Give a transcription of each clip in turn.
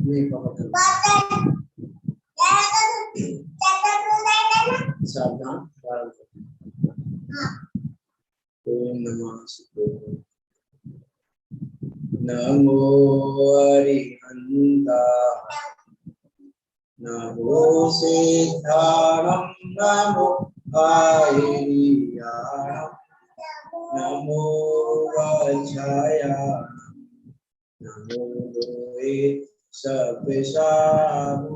नहीं सावधान ओम नमः शिवाय। नमो अरिहंता नमो सिद्धाणं नमो आयर्याणं नमो वज्रायाणं नमो दोहे सपिशामुनम्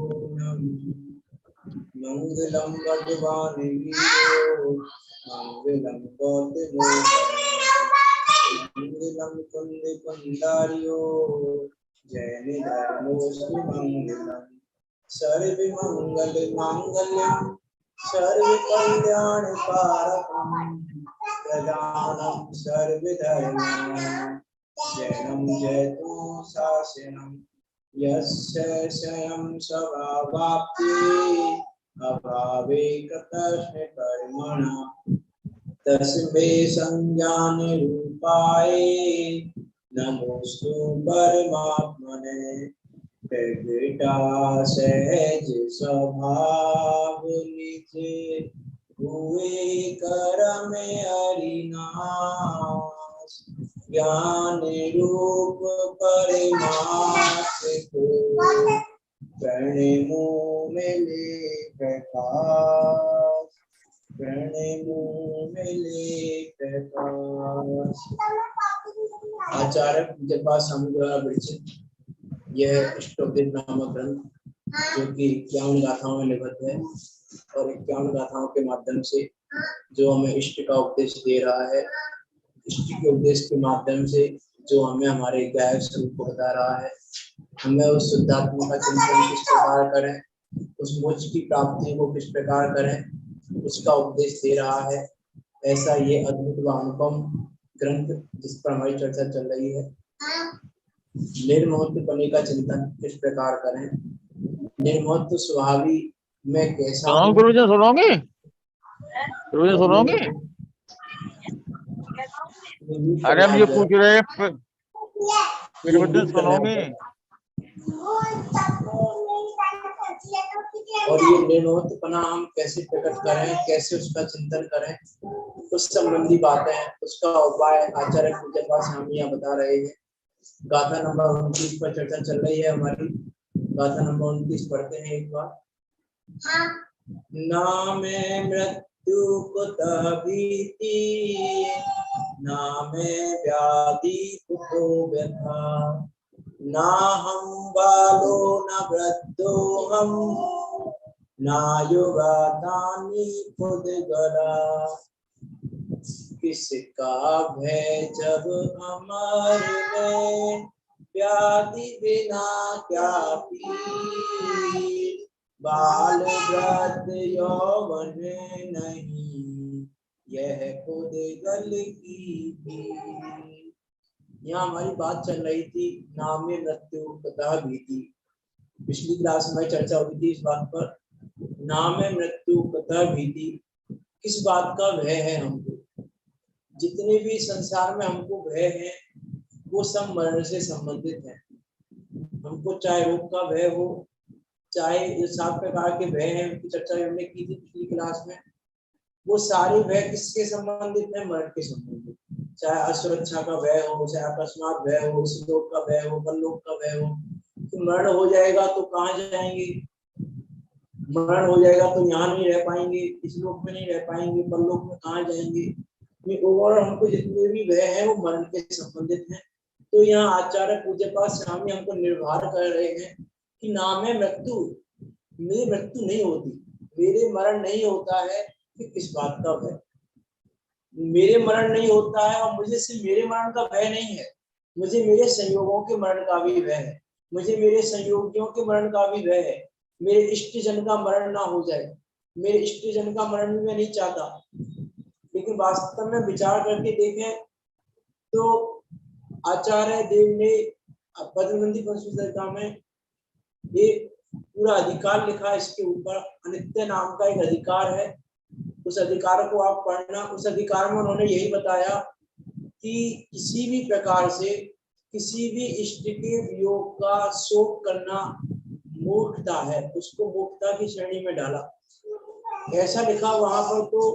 मंगलम भगवान वीरो मंगलम गौतमो मंगलम कुंद कुंडारियो जैन धर्मोस्मि मंगलम सर्व मंगल मांगल्यम सर्व कल्याण कारकम प्रदानम सर्व धर्माणां जैनम जयतु शासनम यस्य स्वयं स्वभावाप्ति अभावे कृतस्मै कर्मणा तस्मै संज्ञान रूपाय नमोस्तु परमात्मने प्रगटा सहज स्वभाव निज हुए कर्म हरिनाश ज्ञान रूप परमात्म को प्रणमो मिले प्रकाश प्रणमो मिले प्रकाश। आचार्य पूज्यपाद स्वामी द्वारा विरचित यह अष्टोपदेश नामक ग्रंथ जो कि 51 गाथाओं में निबद्ध है और 51 गाथाओं के माध्यम से जो हमें इष्ट का उपदेश दे रहा है, इष्ट के उपदेश के माध्यम से जो हमें हमारे गायक स्वरूप को बता रहा है, हमें उस शुद्धात्मा का चिंतन किस प्रकार करें, उस मोक्ष की प्राप्ति को किस प्रकार करें, उसका उपदेश दे रहा है। ऐसा ये अद्भुत व अनुपम ग्रंथ जिस पर हमारी चर्चा चल रही है, निर्महत्व पने का चिंतन किस प्रकार करें, निर्महत्व स्वभावी में कैसा गुरुजी सुनोगे? गुरुजी सुनोगे? अरे हम ये पूछ रहे हैं सुनोगे? और ये निर्महत्वपना हम कैसे प्रकट करें, कैसे उसका चिंतन करें, उस संबंधी बातें, उसका उपाय आचार्य पूज्यपाद स्वामी यहाँ बता रहे हैं। गाथा नंबर 29 पर चर्चा चल रही है हमारी। गाथा नंबर 29 पढ़ते हैं एक बार। नामे मृत्यु कुतः भीति नामे व्याधि कुतो व्यथा ना हम बालो न वृद्धो हम ना युगातानि खुद गला किसका भय जब अमर में व्याधि बिना क्या पीर बाल वृद्ध यौवन नहीं यह खुद गल की भीड़। यहाँ हमारी बात चल रही थी नामे मृत्यु कुतः भीति। पिछली क्लास में चर्चा हुई थी इस बात पर, नामे मृत्यु कुतः भीति, किस बात का भय है हमको। जितने भी संसार में हमको भय है वो सब मरण से संबंधित है। हमको चाहे रोग का भय हो, चाहे जो 7 प्रकार के भय हैं उनकी चर्चा हमने की थी पिछली क्लास में, वो सारे भय किसके संबंधित है? मरण के संबंधित। चाहे असुरक्षा का भय हो, चाहे अकस्मात भय हो, लोक का भय हो, परलोक का भय हो। तो मरण हो जाएगा तो कहाँ जाएंगे? मरण हो जाएगा तो यहाँ नहीं रह पाएंगे, इस लोक में नहीं रह पाएंगे, परलोक में कहाँ जाएंगे? ओवरऑल हमको जितने भी भय है वो मरण के संबंधित हैं। तो यहाँ आचार्य पूज्यपाद स्वामी हमको निर्भर कर रहे हैं कि नाम है मृत्यु, मेरी मृत्यु नहीं होती, मेरे मरण नहीं होता है कि किस बात का भय? मेरे मरण नहीं होता है और मुझे सिर्फ मेरे मरण का भय नहीं है, मुझे मेरे संयोगों के मरण का भी भय है, मुझे मेरे संयोगियों के मरण का भी भय है। मेरे इष्ट जन का मरण ना हो जाए, मेरे इष्ट जन का मरण भी मैं नहीं चाहता। लेकिन वास्तव में विचार करके देखें तो आचार्य देव ने पद्मनंदी पंचविद्या में एक पूरा अधिकार लिखा है इसके ऊपर। अनित्य नाम का एक अधिकार है, उस अधिकार को आप पढ़ना। उस अधिकार में उन्होंने यही बताया कि किसी भी प्रकार से किसी भी इष्ट के वियोग का शोक करना मूर्खता है, उसको मूर्खता की श्रेणी में डाला। ऐसा लिखा वहां पर तो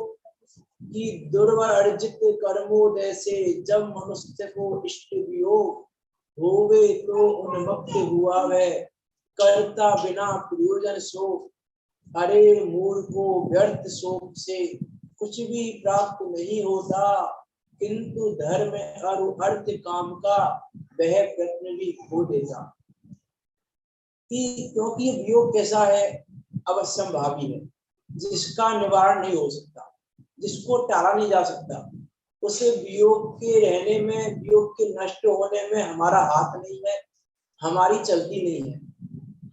कि दुर्वर अर्जित कर्मोदय से जब मनुष्य को इष्ट वियोग होवे तो उन्मुक्त हुआ वह, करता बिना प्रयोजन शोक। अरे मूर्खो, व्यर्थ शोक से कुछ भी प्राप्त नहीं होता, किंतु धर्म और अर्थ काम का वह प्रश्न भी खो देता। कि क्योंकि ये वियोग कैसा है, अवश्यंभावी है, जिसका निवारण नहीं हो सकता, जिसको टाला नहीं जा सकता। उसे वियोग के रहने में, वियोग के नष्ट होने में हमारा हाथ नहीं है, हमारी चलती नहीं है,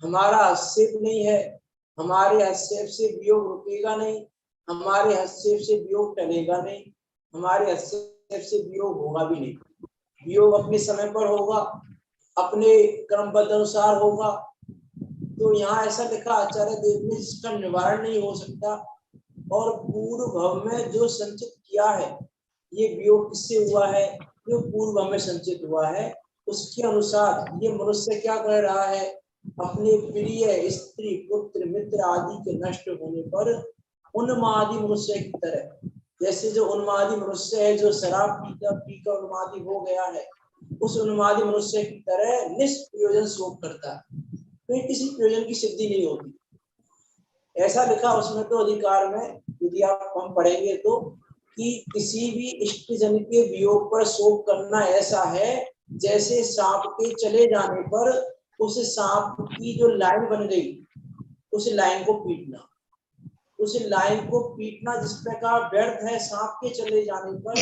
हमारा हस्तक्षेप नहीं है। हमारे हस्तक्षेप से वियोग रुकेगा नहीं, हमारे हस्तक्षेप से वियोग टलेगा नहीं, हमारे हस्तक्षेप से वियोग होगा भी नहीं। वियोग अपने समय पर होगा, अपने क्रमबद्ध अनुसार होगा। तो यहाँ ऐसा लिखा आचार्य देव ने, जिसका निवारण नहीं हो सकता, और पूर्व भव में जो संचित किया है, ये वियोग किससे हुआ है, जो पूर्व भव में संचित हुआ है, उसके अनुसार ये मनुष्य क्या कर रहा है, अपने प्रिय स्त्री पुत्र मित्र आदि के नष्ट होने पर उन्मादी मनुष्य की तरह, जैसे जो उन्मादी मनुष्य है, जो शराब पीकर उन्मादी हो गया है, उस उन्मादी मनुष्य की तरह निष्प्रयोजन शोक करता है, तो किसी प्रयोजन की सिद्धि नहीं होती। ऐसा लिखा उसमें तो अधिकार में, यदि आप हम पढ़ेंगे तो, कि किसी भी इष्ट जन के वियोग पर शोक करना ऐसा है जैसे सांप के चले जाने पर उस सांप की जो लाइन बन गई, उस लाइन को पीटना, उस लाइन को पीटना जिस प्रकार व्यर्थ है सांप के चले जाने पर,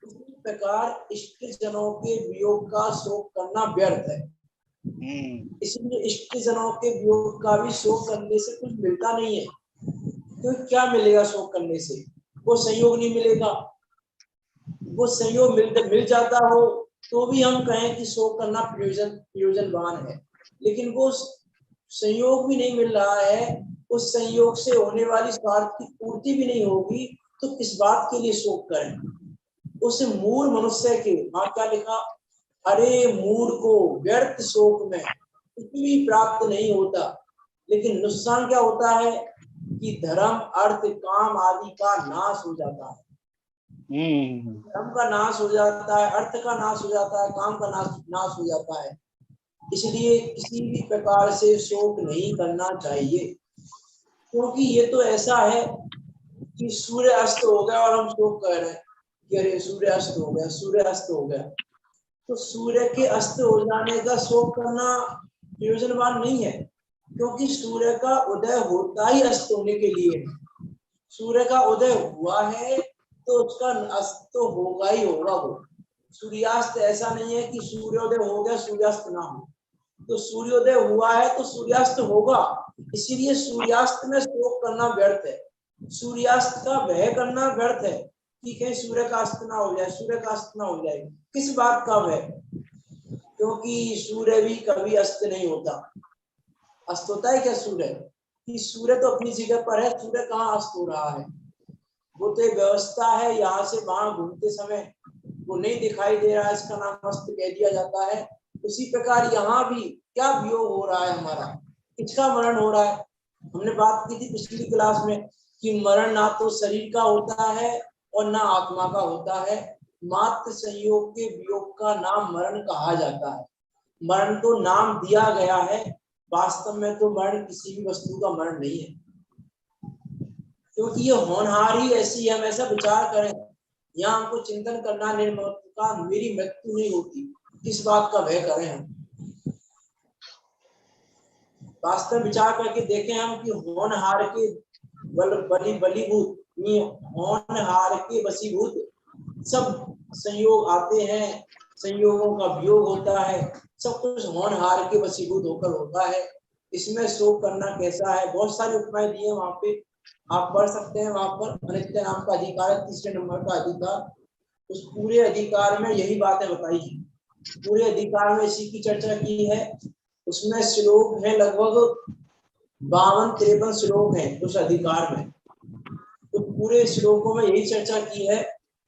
उसी प्रकार इष्ट जनों के वियोग का शोक करना व्यर्थ है। इसलिए इष्ट जनों के वियोग का भी शोक करने से कुछ मिलता नहीं है। तो क्या मिलेगा शोक करने से, वो संयोग नहीं मिलेगा। वो संयोग मिल जाता हो तो भी हम कहें कि शोक करना प्रयोजनवान है, लेकिन वो संयोग भी नहीं मिल रहा है, उस संयोग से होने वाली स्वार्थ की पूर्ति भी नहीं होगी, तो किस बात के लिए शोक करें। उस मूढ़ मनुष्य के, वहां क्या लिखा, अरे मूढ़ को व्यर्थ शोक में कुछ भी प्राप्त नहीं होता, लेकिन नुकसान क्या होता है कि धर्म अर्थ काम आदि का नाश हो जाता है। धर्म का नाश हो जाता है, अर्थ का नाश हो जाता है, काम का नाश हो जाता है। इसलिए किसी भी प्रकार से शोक नहीं करना चाहिए, क्योंकि ये तो ऐसा है कि सूर्य अस्त हो गया और हम शोक कर रहे हैं कि अरे सूर्य अस्त हो गया, सूर्य अस्त हो गया। तो सूर्य के अस्त हो जाने का शोक करना प्रयोजनवान नहीं है, क्योंकि सूर्य का उदय होता ही अस्त होने के लिए है। सूर्य का उदय हुआ है तो उसका अस्त तो होगा ही होगा। वो सूर्यास्त ऐसा नहीं है कि सूर्योदय हो गया सूर्यास्त ना हो, तो सूर्योदय हुआ है तो सूर्यास्त होगा। इसीलिए सूर्यास्त में शोक करना व्यर्थ है, सूर्यास्त का भय करना व्यर्थ है कि कहीं सूर्य का अस्त ना हो जाए, सूर्य का अस्त ना हो जाए। किस बात का भय, क्योंकि सूर्य भी कभी अस्त नहीं होता। अस्त होता है क्या सूर्य, कि सूर्य तो अपनी जगह पर है, सूर्य कहाँ अस्त हो रहा है। वो तो एक व्यवस्था है, यहाँ से वहां घूमते समय वो नहीं दिखाई दे रहा है, इसका नाम अस्त कह दिया जाता है। उसी प्रकार यहाँ भी क्या वियोग हो रहा है हमारा, किसका मरण हो रहा है। हमने बात की थी पिछली क्लास में कि मरण ना तो शरीर का होता है और ना आत्मा का होता है, मात्र संयोग के वियोग का नाम मरण कहा जाता है। मरण तो नाम दिया गया है, वास्तव में तो मरण किसी भी वस्तु का मरण नहीं है, क्योंकि ये होनहार ही ऐसी है। हम ऐसा विचार करें, यहाँ हमको चिंतन करना निर्मत्व का, मेरी मृत्यु नहीं होती, किस बात का भय करें हम। वास्तव विचार करके देखें हम कि होनहार के बलीभूत, होनहार के वशीभूत सब संयोग आते हैं, संयोगों का वियोग होता है, सब कुछ होनहार के वशीभूत होकर होता है। इसमें शोक करना कैसा है, बहुत सारे उपाय दिए वहां पे, आप पढ़ सकते हैं। वहां पर अनित्य नाम का अधिकार है, तीसरे नंबर का अधिकार, उस पूरे अधिकार में यही बातें बताई है। पूरे अधिकार में इसी की चर्चा की है। उसमें श्लोक है लगभग 52-53 श्लोक है उस अधिकार में। तो पूरे श्लोकों में यही चर्चा की है,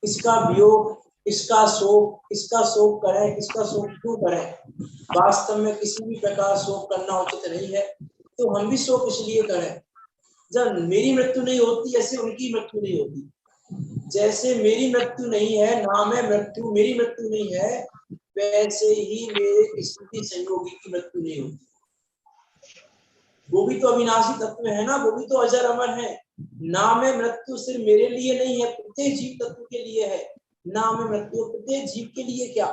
इसका वियोग इसका शोक करें, इसका शोक क्यों करें? वास्तव में किसी भी प्रकार शोक करना उचित नहीं है। तो हम भी शोक इसलिए करें, जब मेरी मृत्यु नहीं होती ऐसे उनकी मृत्यु नहीं होती। जैसे मेरी मृत्यु नहीं है, नाम है मृत्यु, मेरी मृत्यु नहीं है, वैसे ही मेरे किसी भी संयोगी की मृत्यु नहीं होती। वो भी तो अविनाशी तत्व है ना, वो भी तो अजर अमर है। नाम है मृत्यु सिर्फ मेरे लिए नहीं है, प्रत्येक जीव तत्व के लिए है। नाम है मृत्यु प्रत्येक जीव के लिए क्या,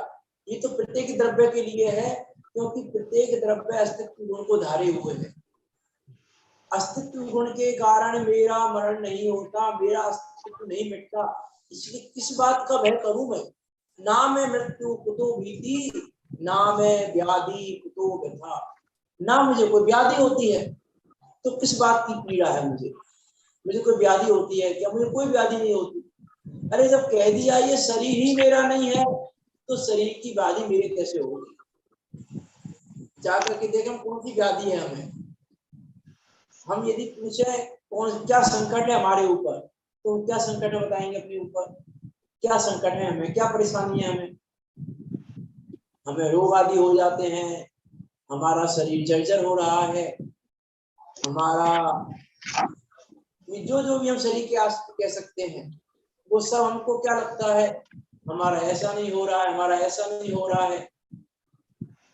ये तो प्रत्येक द्रव्य के लिए है, क्योंकि प्रत्येक द्रव्य अस्तित्व गुण को धारे हुए है। अस्तित्व गुण के कारण मेरा मरण नहीं होता, मेरा अस्तित्व नहीं मिटता, इसलिए किस बात का भय करूं मैं? नाम है मृत्यु कुतो भीति, नाम है व्याधि कुतो व्यथा। ना मुझे कोई व्याधि होती है तो किस बात की पीड़ा है मुझे? मुझे कोई व्याधि होती है क्या? मुझे कोई व्याधि नहीं होती। अरे जब कह दिया ये शरीर ही मेरा नहीं है, तो शरीर की व्याधि मेरे कैसे होगी? जाकर के देखें कौन सी व्याधि है हमें। हम यदि पूछे कौन क्या संकट है हमारे ऊपर, तो क्या संकट है बताएंगे अपने ऊपर? क्या संकट है हमें, क्या परेशानी है हमें? हमें रोग आदि हो जाते हैं, हमारा शरीर जर्जर हो रहा है, हमारा जो भी हम शरीर के आस कह सकते हैं, वो सब हमको क्या लगता है, हमारा ऐसा नहीं हो रहा है, हमारा ऐसा नहीं हो रहा है,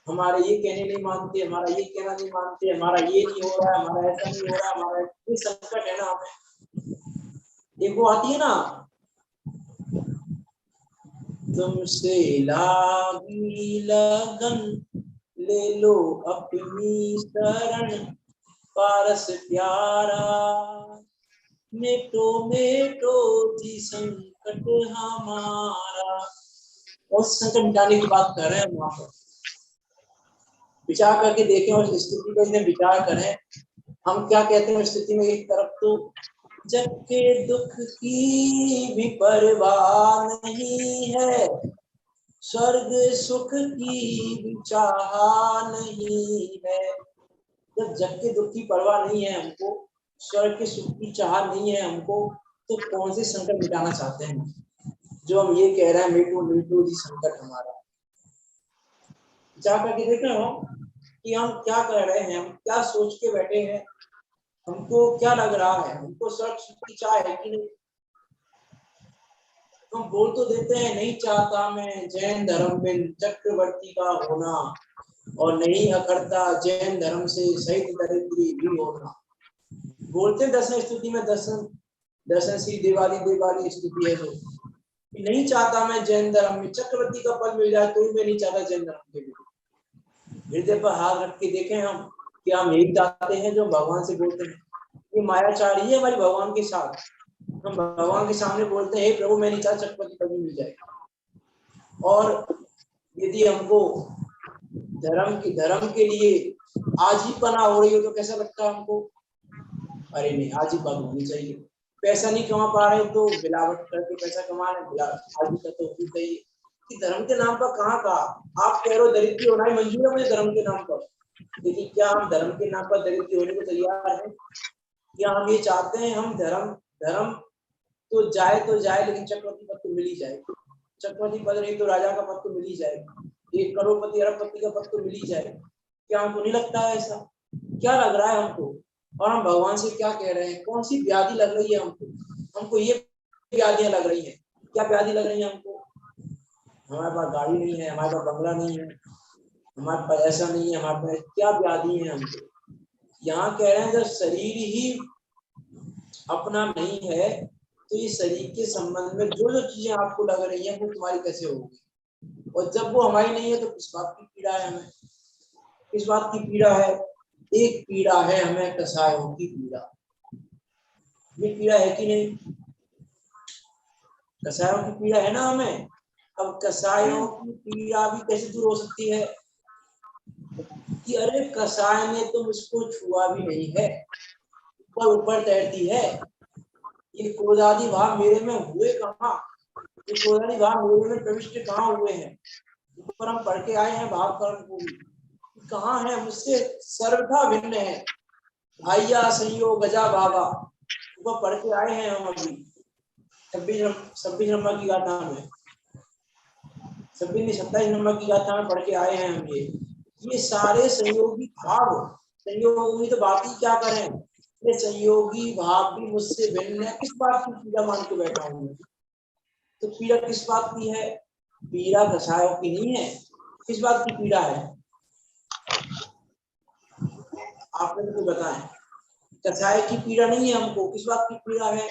हमारे ये कहने नहीं मानते, हमारा ये कहना नहीं मानते, हमारा ये नहीं हो रहा है, हमारा ऐसा नहीं हो रहा है, हमारा ये संकट है ना हमें। एक वो आती है ना, तुमसे लागी लगन ले लो अपनी शरण, पारस प्यारा मेटो मेटो जी संकट हमारा। और संकट मिटाने की बात कर रहे हैं वहां पर। विचार करके देखें और स्थिति को इन्हें विचार करें, हम क्या कहते हैं स्थिति में। एक तरफ तो जग के दुख की भी परवाह नहीं है, स्वर्ग सुख की भी चाह नहीं है। जब जग के दुख की परवाह नहीं है हमको, स्वर्ग के सुख की चाह नहीं है हमको, तो कौन से संकट मिटाना चाहते हैं जो हम ये कह रहे हैं मेटू मेटू जी संकट हमारा? जाकर के देख रहे हो कि हम क्या कर रहे हैं, हम क्या सोच के बैठे हैं, हमको क्या लग रहा है, हमको स्वर्ग सुख की चाह है कि नहीं? हम बोल तो देते हैं नहीं चाहता मैं जैन धर्म में चक्रवर्ती का होना, और नहीं अकड़ता जैन धर्म से सहित दरिद्री भी होना। बोलते दर्शन स्तुति में, दर्शन श्री देवाली देवाली स्तुति है जो, नहीं चाहता मैं जैन धर्म में चक्रवर्ती का पद मिल जाए, तो मैं नहीं चाहता जैन धर्म के लिए। हृदय पर हाथ रख के देखें हम, क्या हम यही चाहते हैं जो भगवान से बोलते हैं? ये मायाचारी है हमारी भगवान के साथ। हम भगवान के सामने बोलते हैं प्रभु मैं नहीं चाहता चक्रवर्ती पद मिल जाए, और यदि हमको धर्म के लिए आजीपना हो रही हो तो कैसा लगता है हमको? अरे नहीं, आजीपना होनी चाहिए। पैसा नहीं कमा पा रहे तो मिलावट करके पैसा कमा रहे, आजीपना तो होनी चाहिए। कि धर्म के नाम पर कहाँ कहा आप कह रहे हो दरिद्री होना ही मंजूर है मुझे धर्म के नाम पर, लेकिन क्या हम धर्म के नाम पर दरिद्री होने को तैयार है? क्या हम ये चाहते हैं हम धर्म तो जाए लेकिन चक्रवर्ती पद तो मिल ही जाए, चक्रवर्ती पद नहीं तो राजा का पद तो मिल ही जाए, एक करोड़पति अरबपति का पद तो मिल ही जाए? क्या हमको नहीं लगता है ऐसा? क्या लग रहा है हमको? और हम भगवान से क्या कह रहे हैं? कौन सी व्याधि लग रही है हमको? हमको ये व्याधियां लग रही है। क्या व्याधि लग रही है हमको? हमारे पास गाड़ी नहीं है, हमारे पास बंगला नहीं है, हमारे पास ऐसा नहीं है, हमारे पास क्या व्याधि है हमको? यहाँ कह रहे हैं जब शरीर ही अपना नहीं है, तो ये शरीर के संबंध में जो जो चीजें आपको लग रही है वो तुम्हारी कैसे होगी? और जब वो हमारी नहीं है तो किस बात की पीड़ा है हमें? किस बात की पीड़ा है? एक पीड़ा है हमें कसायों की पीड़ा। ये पीड़ा है कि नहीं? कसायों की पीड़ा है ना हमें। अब कसायों की पीड़ा भी कैसे दूर हो सकती है? कि अरे कसाय ने तो मुझको छुआ भी नहीं है, ऊपर ऊपर तैरती है। ये क्रोधादि भाव मेरे में हुए कहाँ? ये क्रोधादि भाव मेरे में प्रविष्ट कहाँ हुए हैं? ऊपर हम पढ़ के आए हैं भाव कर्म को भी, कहाँ है? मुझसे सर्वथा भिन्न है। भाइया संयोग गजा भागा, ऊपर पढ़ के आए हैं हम अभी 26 नंबर की गाथा में। 27 नंबर की गाथा में पढ़ के आए हैं हम। ये सारे संयोगी भाव, संयोगी तो बात ही क्या करें, ये संयोगी भाव भी मुझसे भिन्न है। किस बात की पीड़ा मान के बैठा हूं मैं? तो पीड़ा किस बात की है? पीड़ा कसायों की नहीं है। किस बात की पीड़ा है आप लोग को बताएं। कसाय की पीड़ा नहीं है हमको, किस बात की पीड़ा है?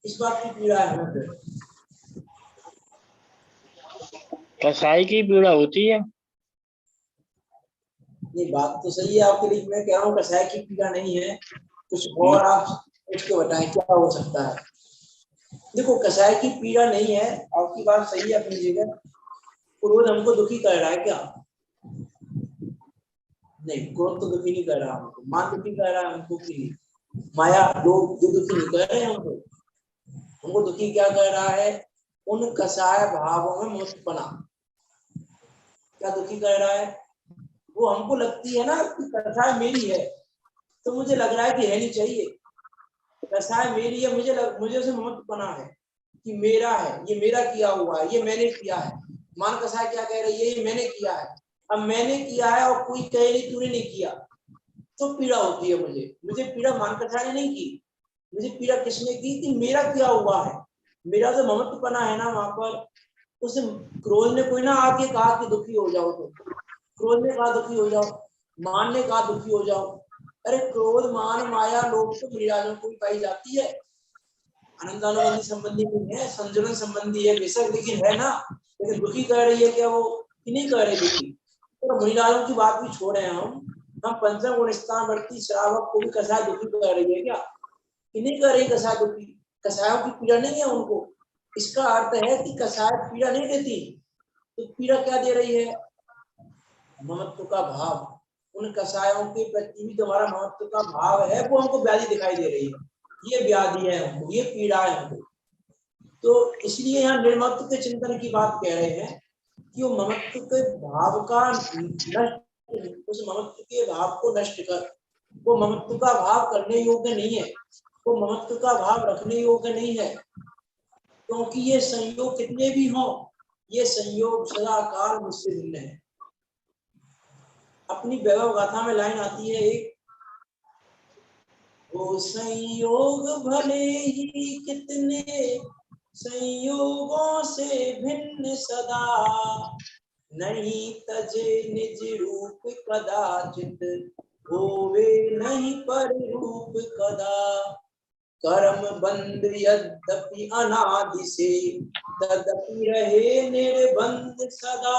किस बात की पीड़ा है हमें? कसाई की पीड़ा होती है। ये बात तो सही है आपके लिए, मैं कह रहा हूँ कसाय की पीड़ा नहीं है, कुछ और आप सोच के बताएं क्या हो सकता है। देखो कसाय की पीड़ा नहीं है, आपकी बात सही है अपनी जगह। क्रोध हमको दुखी कर रहा है क्या? नहीं, क्रोध तो दुखी नहीं कर रहा हमको, मान दुखी कर रहा है हमको कि माया दो दुखी नहीं कर रहे हैं हमको। हमको दुखी क्या कर रहा है? उन कसाय भावों में मुक्तपना क्या दुखी कर रहा है? वो हमको लगती है ना कि कसाय मेरी है, तो मुझे लग रहा है कि है नहीं चाहिए। कसाय मेरी है, मुझे उसे मुक्तपना है कि मेरा है, ये मेरा किया हुआ है, ये मैंने किया है। मान कसाय क्या कह रही है? ये मैंने किया है। अब मैंने किया है और कोई कहे नहीं तूने नहीं किया, तो पीड़ा होती है मुझे पीड़ा मान कसाय ने नहीं की, मुझे पीड़ा किसने की कि मेरा किया हुआ है। मेरा जो ममत्वपना है ना वहां पर, उसे क्रोध ने कोई ना आके कहा कि दुखी हो जाओ, तो क्रोध ने कहा दुखी हो जाओ, मान ने कहा दुखी हो जाओ। अरे क्रोध मान माया लोभ तो मिराजों को भी पाई जाती है, आनंदानुबंधी संबंधी नहीं है, संजुलन संबंधी है बेशक, लेकिन है ना। लेकिन दुखी कर रही है क्या वो कि नहीं कर रही दुखी? तो मुनिराजों की बात भी छोड़े हम पंचम गुण स्थान वर्ती श्रावक को भी कसाय दुखी कर रही है क्या कि नहीं कर रही? कसाय दुखी, कसायों की पीड़ा नहीं है उनको। इसका अर्थ है कि कसाय पीड़ा नहीं देती, तो पीड़ा क्या दे रही है? ममत्व का भाव। उन कसायों के प्रति भी तुम्हारा ममत्व का भाव है, वो हमको व्याधि दिखाई दे रही है। ये व्याधि है हमको, ये पीड़ा है हमको। तो इसलिए यहाँ निर्मत्व के चिंतन की बात कह रहे हैं कि वो ममत्व के भाव का नष्ट, उस ममत्व के भाव को नष्ट कर। वो ममत्व का भाव करने योग्य नहीं है, वो ममत्व का भाव रखने योग्य नहीं है, क्योंकि ये संयोग कितने भी हों, ये संयोग सदा काल मुझसे भिन्न है। अपनी वैभव गाथा में लाइन आती है एक, वो संयोग भले ही कितने संयोगों से भिन्न सदा, नहीं तजे निज रूप कदाचित, होवे नहीं पर रूप कदा। कर्म बंध यद्यपि अनादि से, तदपि रहे निर्बंध सदा।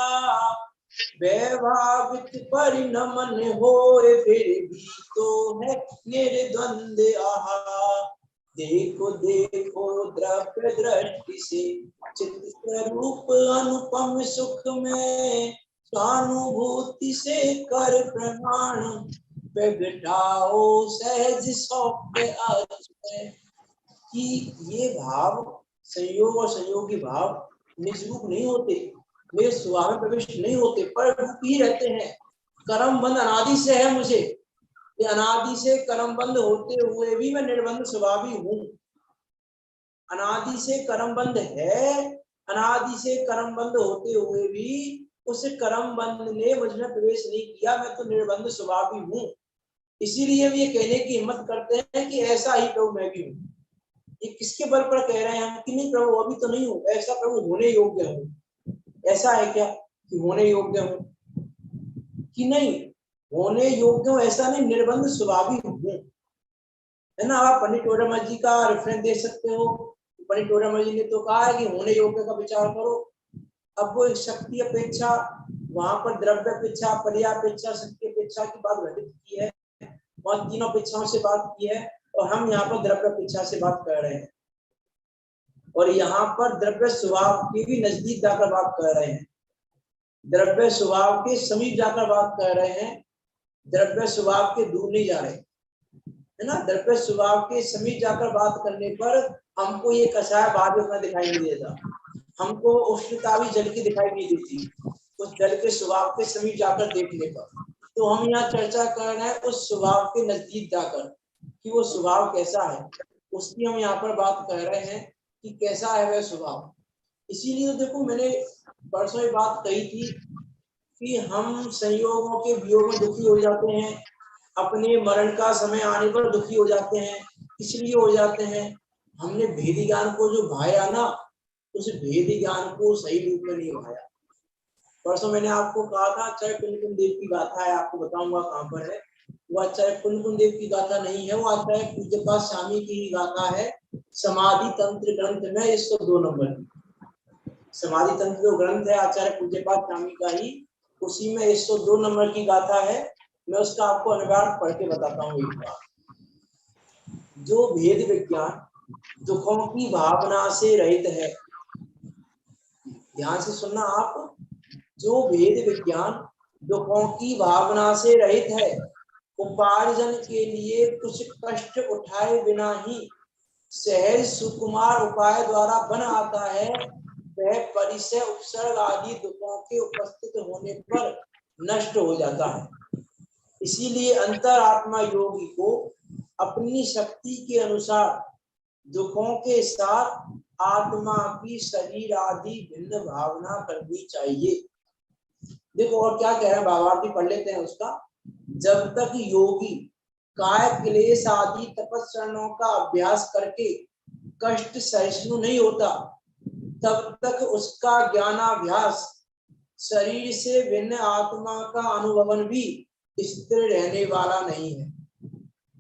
वैभाविक परिणमन होए फिर भी तो है निर्द्वंद आहा। देखो देखो द्रव्य दृष्टि से, चित्त स्वरूप अनुपम सुख में, स्वानुभूति से कर प्रमाण, प्रगटाओ सहज सौख्य आश्रय। कि ये भाव संयोग और संयोगी भाव निज रूप नहीं होते, मेरे स्वभाव में प्रविष्ट नहीं होते, पर रूप ही रहते हैं। कर्म बंध अनादि से है मुझे, ये अनादि से कर्म बंध होते हुए भी मैं निर्बंध स्वभावी हूँ। अनादि से कर्म बंध है, अनादि से कर्म बंध होते हुए भी उस कर्म बंध ने मुझ में प्रवेश नहीं किया, मैं तो निर्बंध स्वभावी हूँ। इसीलिए भी ये कहने की हिम्मत करते हैं कि ऐसा ही प्रभु मैं भी हूँ। ये किसके बल पर कह रहे हैं हम कि नहीं प्रभु अभी तो नहीं हूँ, ऐसा प्रभु होने योग्य हूँ। ऐसा है क्या कि होने योग्य हूँ कि नहीं? होने योग्य हूँ ऐसा नहीं, निर्बंध स्वभावी हूँ, है ना। आप पंडित टोडरमल जी का रेफरेंस दे सकते हो। पंडित टोडरमल जी ने तो कहा है कि होने योग्य का विचार करो। अब वो शक्ति अपेक्षा, वहां पर द्रव्य अपेक्षा, पर्यापेक्षा, शक्ति अपेक्षा की बात घटित की है, वहां तीनों अपेक्षाओं से बात की है, और हम यहाँ पर द्रव्य अपेक्षा से बात कर रहे हैं। और यहाँ पर द्रव्य स्वभाव के भी नजदीक जाकर बात कर रहे हैं, द्रव्य स्वभाव के समीप जाकर बात कर रहे हैं, द्रव्य स्वभाव के दूर नहीं जा रहे, है ना। द्रव्य स्वभाव के समीप जाकर बात करने पर हमको ये कसाय बाद में दिखाई नहीं देता, हमको उष्णता भी जल की दिखाई नहीं देती उस जल के स्वभाव के समीप जाकर देखने पर। तो हम यहाँ चर्चा कर रहे हैं उस स्वभाव के नजदीक जाकर कि वो स्वभाव कैसा है, उसकी हम यहाँ पर बात कर रहे हैं। कि कैसा है वह स्वभाव। इसीलिए देखो मैंने परसों ये बात कही थी कि हम संयोगों के वियोग में दुखी हो जाते हैं, अपने मरण का समय आने पर दुखी हो जाते हैं। इसलिए हो जाते हैं हमने भेद ज्ञान को जो भाया ना, उस भेद ज्ञान को सही रूप में नहीं भाया। परसों मैंने आपको कहा था चाहे कुंदकुंद देव की गाथा है, आपको बताऊंगा कहाँ पर है वह, चाहे कुंदकुंद देव की गाथा नहीं है, वो आता है पूज्यपाद स्वामी की ही गाथा है, समाधि तंत्र ग्रंथ में 102 नंबर की। समाधि तंत्र जो ग्रंथ है आचार्य पूज्यपाद स्वामी का ही, उसी में 102 नंबर की गाथा है। मैं उसका आपको अनुवाद पढ़ के बताता हूँ एक बार। जो भेद विज्ञान दुखों की भावना से रहित है, ध्यान से सुनना आप, जो भेद विज्ञान दुखों की भावना से रहित है, उपार्जन के लिए कुछ कष्ट उठाए बिना ही सहज सुकुमार उपाय द्वारा बन आता है, वह परिचय उपसर्ग आदि दुखों के उपस्थित होने पर नष्ट हो जाता है। इसीलिए अंतरात्मा योगी को अपनी शक्ति के अनुसार दुखों के साथ आत्मा की शरीर आदि भिन्न भावना करनी चाहिए। देखो और क्या कह रहे हैं भावार्थी, पढ़ लेते हैं उसका। जब तक योगी काय क्लेश आदि तपस्याओं का अभ्यास करके कष्ट सहिष्णु नहीं होता, तब तक उसका ज्ञानाभ्यास शरीर से भिन्न आत्मा का अनुभवन भी स्थिर रहने वाला नहीं है।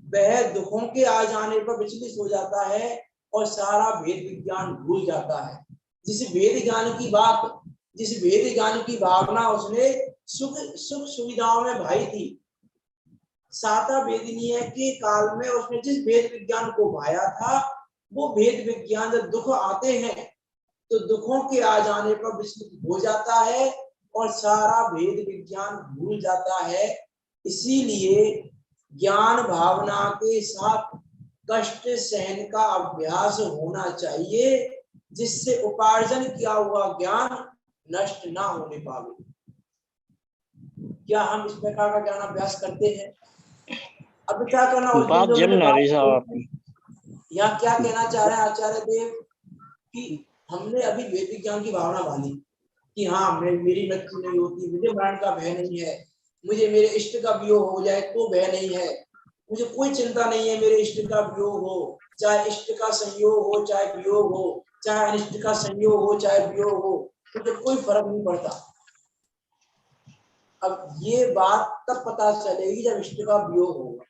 वह दुखों के आ जाने पर विचलित हो जाता है और सारा भेद विज्ञान भूल जाता है। जिस भेद ज्ञान की बात, जिस भेद ज्ञान की भावना उसने सुख सुख सुविधाओं में भाई थी, साता वेदनीय के काल में उसने जिस भेद विज्ञान को भाया था, वो भेद विज्ञान जब दुख आते हैं तो दुखों के आ जाने पर विचलित हो जाता है और सारा भेद विज्ञान भूल जाता है। इसीलिए ज्ञान भावना के साथ कष्ट सहन का अभ्यास होना चाहिए, जिससे उपार्जन किया हुआ ज्ञान नष्ट ना होने पावे। क्या हम इस प्रकार का ज्ञान अभ्यास करते हैं? अब क्या करना, उस दिन जो मैंने बात, यहाँ क्या कहना चाह रहे हैं आचार्य देव कि हमने अभी वेद विज्ञान की भावना बांधी कि हाँ मेरी मृत्यु नहीं होती, मुझे मरण का भय नहीं है, मुझे मेरे इष्ट का वियोग हो जाए तो भय नहीं है, मुझे कोई चिंता नहीं है मेरे इष्ट का वियोग हो, चाहे इष्ट का संयोग हो चाहे वियोग हो, चाहे अनिष्ट का संयोग हो चाहे वियोग हो, मुझे कोई फर्क नहीं पड़ता। अब ये बात तब पता चलेगी जब इष्ट का वियोग होगा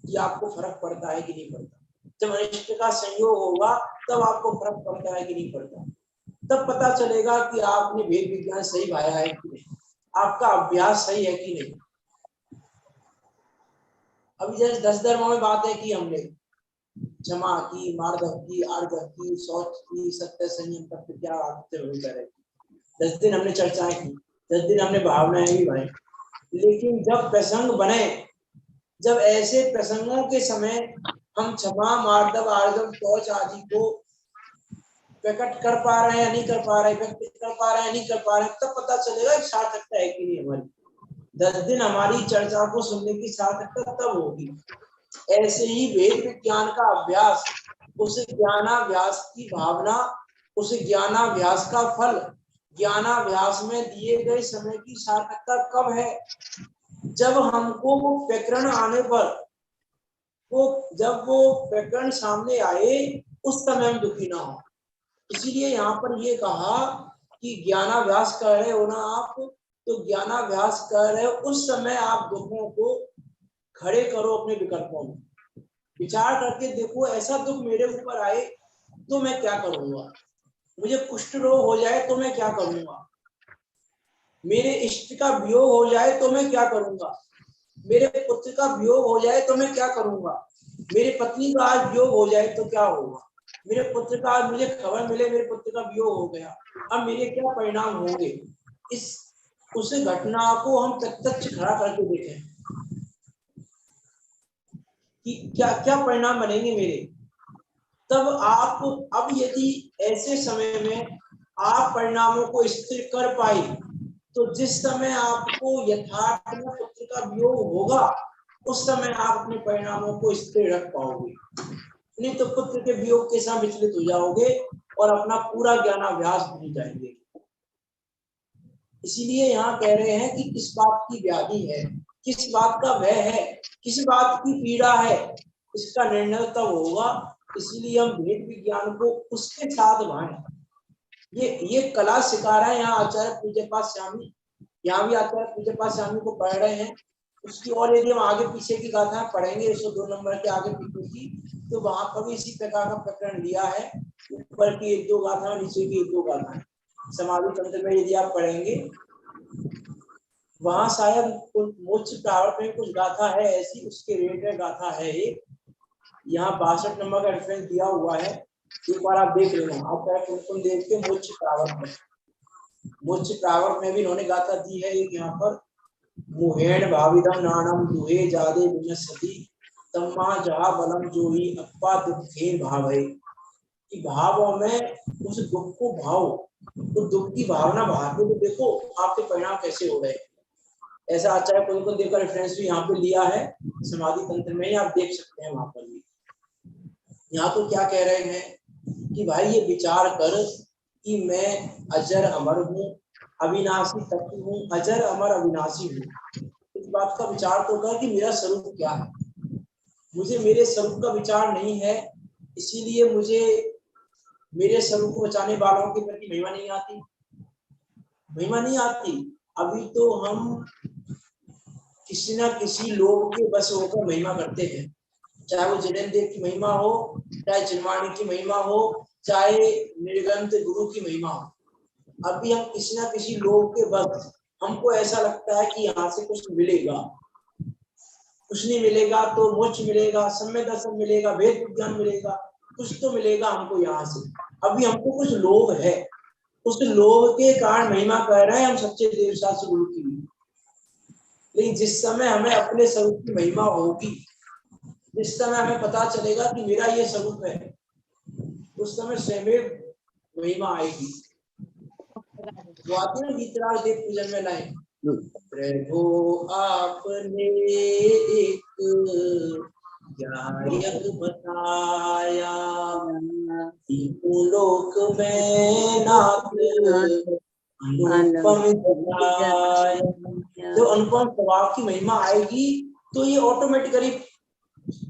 कि आपको फर्क पड़ता है कि नहीं पड़ता। जब अनिष्ट का संयोग होगा तब आपको फर्क पड़ता है कि नहीं पड़ता। तब पता चलेगा कि आपने वेद विज्ञान सही भाया है कि नहीं, आपका अभ्यास सही है कि नहीं। अभी जैसे 10 धर्मों में बात है कि हमने क्षमा की, मार्दव की, आर्दव की, शौच की, सत्य, संयम, प्रत्याग, आदित्य की। 10 दिन हमने चर्चाएं की, 10 दिन हमने भावनाएं भी भाई। लेकिन जब प्रसंग बने, जब ऐसे प्रसंगों के समय हम क्षमा, मार्दव, आर्दव, शौच आदि को प्रकट कर पा रहे हैं या नहीं कर पा रहे, व्यक्त कर पा रहे हैं नहीं कर पा रहे, तब पता चलेगा सार्थकता है कि नहीं हमारी। 10 दिन हमारी चर्चा को सुनने की सार्थकता तब होगी। ऐसे ही वेद विज्ञान का अभ्यास, उस ज्ञानाभ्यास की भावना, उस ज्ञानाभ्यास का फल, ज्ञानाभ्यास में दिए गए समय की सार्थकता कब है? जब हमको वो प्रकरण आने पर, जब वो प्रकरण सामने आए उस समय हम दुखी ना हो। इसीलिए यहाँ पर ये कहा कि ज्ञानाभ्यास कर रहे हो ना आप, तो ज्ञानाभ्यास कर रहे हो उस समय आप दुखों को खड़े करो अपने विकल्पों में, विचार करके देखो ऐसा दुख मेरे ऊपर आए तो मैं क्या करूंगा, मुझे कुष्ठ रोग हो जाए तो मैं क्या करूंगा, मेरे इष्ट का वियोग हो जाए तो मैं क्या करूंगा, मेरे पुत्र का वियोग हो जाए तो मैं क्या करूंगा, मेरी पत्नी का आज वियोग हो जाए तो क्या होगा, मेरे पुत्र का आज मुझे खबर मिले मेरे पुत्र का वियोग हो गया, अब मेरे क्या परिणाम होंगे। इस उस घटना को हम प्रत्यक्ष खड़ा करके देखें कि क्या क्या परिणाम बनेंगे मेरे। तब आप, अब यदि ऐसे समय में आप परिणामों को स्थिर कर पाए, तो जिस समय आपको यथार्थ में पुत्र का वियोग होगा उस समय आप अपने परिणामों को स्थिर रख पाओगे। नहीं तो पुत्र के वियोग के साथ विचलित हो जाओगे और अपना पूरा ज्ञानाभ्यास भूल जाएंगे। इसीलिए यहाँ कह रहे हैं कि किस बात की व्याधि है, किस बात का भय है, किस बात की पीड़ा है, इसका निर्णय तब होगा। इसलिए हम भेद विज्ञान को उसके साथ भाएं। ये कला सिखा रहा है यहाँ आचार्य पूज्यपाद स्वामी। यहाँ भी आचार्य पूज्यपाद स्वामी को पढ़ रहे हैं। उसकी और यदि हम आगे पीछे की गाथा पढ़ेंगे 102 नंबर के आगे पीछे की, तो वहां पर भी इसी प्रकार का प्रकरण लिया है। ऊपर की 1-2 गाथा, नीचे की 1-2 गाथा। समाधि तंत्र में यदि आप पढ़ेंगे वहां शायद मोक्ष प्रावर्त में कुछ गाथा है ऐसी, उसके रिलेटेड गाथा है एक। यहाँ 62 नंबर का रेफरेंस दिया हुआ है, एक बार आप देख लेना। आप कुमकुम देव के मोक्ष प्रावर्त में भी इन्होंने गाथा दी है एक यहाँ पर। मुहेण भाविदम नानम दुहे जादे विनसति तम्मा जहा बलम जोही अप्पा दुखे भाव है। कि भावों में उस दुख को भाव, तो दुख की भावना भाव तो देखो आपके परिणाम कैसे हो गए। ऐसा आचार्य कुमकुम देव का रेफरेंस भी यहाँ पे लिया है समाधि तंत्र में ही, आप देख सकते हैं वहां पर भी। यहाँ तो क्या कह रहे हैं कि भाई ये विचार कर कि मैं अजर अमर हूँ, अविनाशी तत्व हूँ, अजर अमर अविनाशी हूँ। इस बात का विचार तो कर कि मेरा स्वरूप क्या है। मुझे मेरे स्वरूप का विचार नहीं है, इसीलिए मुझे मेरे स्वरूप को बचाने वालों के प्रति महिमा नहीं आती। महिमा नहीं आती। अभी तो हम किसी न किसी लोग के बस होकर महिमा करते हैं, चाहे वो जिनेन्द्र देव की महिमा हो, चाहे चिन्माणी की महिमा हो, चाहे निर्गंत गुरु की महिमा हो। अभी हम किसी न किसी लोग के बस, हमको ऐसा लगता है कि यहाँ से कुछ मिलेगा, कुछ नहीं मिलेगा तो मोक्ष मिलेगा, सम्य दर्शन मिलेगा, वेद विज्ञान मिलेगा, कुछ तो मिलेगा हमको यहाँ से। अभी हमको कुछ लोभ है, उस लोभ के कारण महिमा कर रहे हैं हम सच्चे देव शास्त्र गुरु की। लेकिन जिस समय हमें अपने स्वरूप की महिमा होगी, जिस समय हमें पता चलेगा कि मेरा ये स्वरूप है, उस समय स्वयं महिमा आएगी। वो आती है गीतराज देव पूजन में लाइन, प्रभु आपने एक गायक बताया, लोक में नाथ अनुपम बताया। जो अनुपम स्वभाव की महिमा आएगी तो ये ऑटोमेटिकली